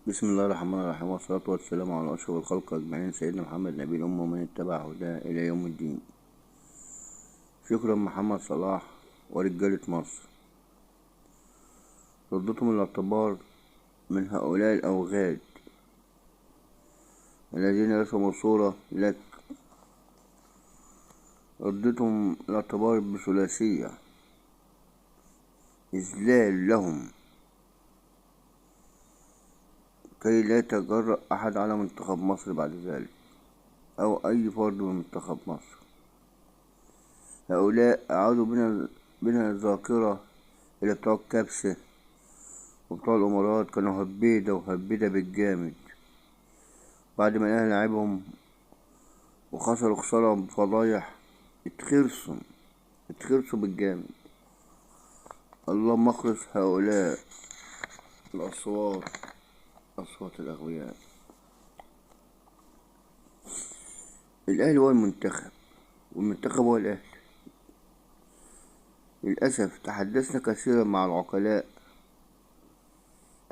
بسم الله الرحمن الرحيم، والصلاة والسلام على أشرف الخلق أجمعين، سيدنا محمد نبي الأمة ومن اتبع هداه إلى يوم الدين. شكرا محمد صلاح ورجالة مصر، ردتهم الاعتبار من هؤلاء الأوغاد الذين رسموا صورة لك. ردتهم الاعتبار بثلاثية: إذلال لهم كي لا يتجرأ أحد على منتخب مصر بعد ذلك، أو أي فرد من منتخب مصر. هؤلاء أعادوا بنا الذاكرة إلى بتوع الكبسة وبتوع الإمارات، كانوا هبيدة بالجامد بعد ما الأهلي لعبهم وخسروا خسارة بفضايح. اتخرسوا بالجامد. اللهم اخلص هؤلاء الأصوات، أصوات الأغبياء. الأهلي هو المنتخب والمنتخب هو الأهلي. للأسف تحدثنا كثيرا مع العقلاء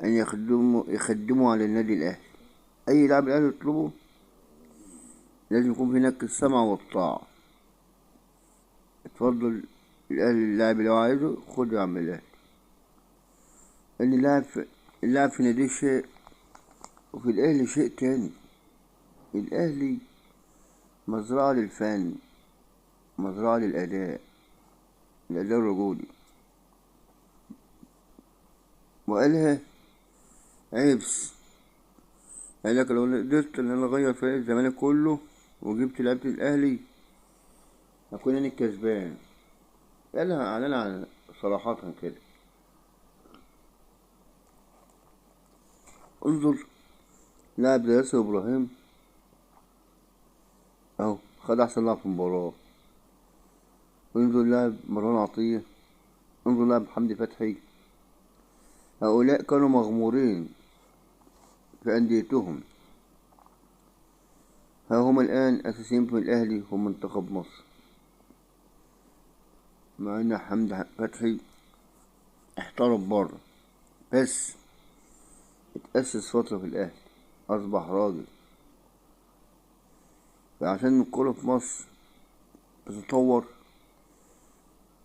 أن يخدموا على النادي الأهلي. أي لاعب الأهلي يطلبه لازم يكون هناك السمع والطاعة. اتفضل الأهلي، اللاعب اللي هو عايزه خده يا عم الأهلي. لأن اللاعب في ناديه شيء وفي الأهلي شيء تاني. الأهلي مزرعة للفن، مزرعة للأداء، الأداء الرجولي. وقالها عيبس، قال لك لو قدرت ان انا اغير فريق الزمالك كله وجبت لعيبة الأهلي هكون انا الكسبان. قالها اعلان صراحة كده. انظر لاعب زي ياسر ابراهيم اهو خد احسن لاعب في المباراة. وانظر لاعب مروان عطية، انظر لاعب حمدي فتحي. هؤلاء كانوا مغمورين في أنديتهم، ها هم الآن أساسيين في الأهلي ومنتخب مصر. مع إن حمدي فتحي احترف بره بس اتأسس فترة في الأهلي، أصبح راجل. فعشان الكورة في مصر تتطور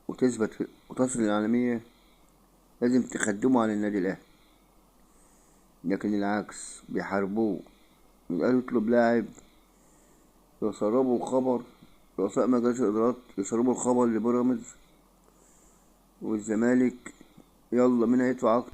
وتثبت وتصل للعالمية لازم تخدموا على النادي الأهلي. لكن العكس بيحاربوه. الأهلي يطلب لاعب يسربوا الخبر، رؤساء مجالس الإدارات يسربوا الخبر لبيراميدز والزمالك، يلا مين هيدفع أكتر.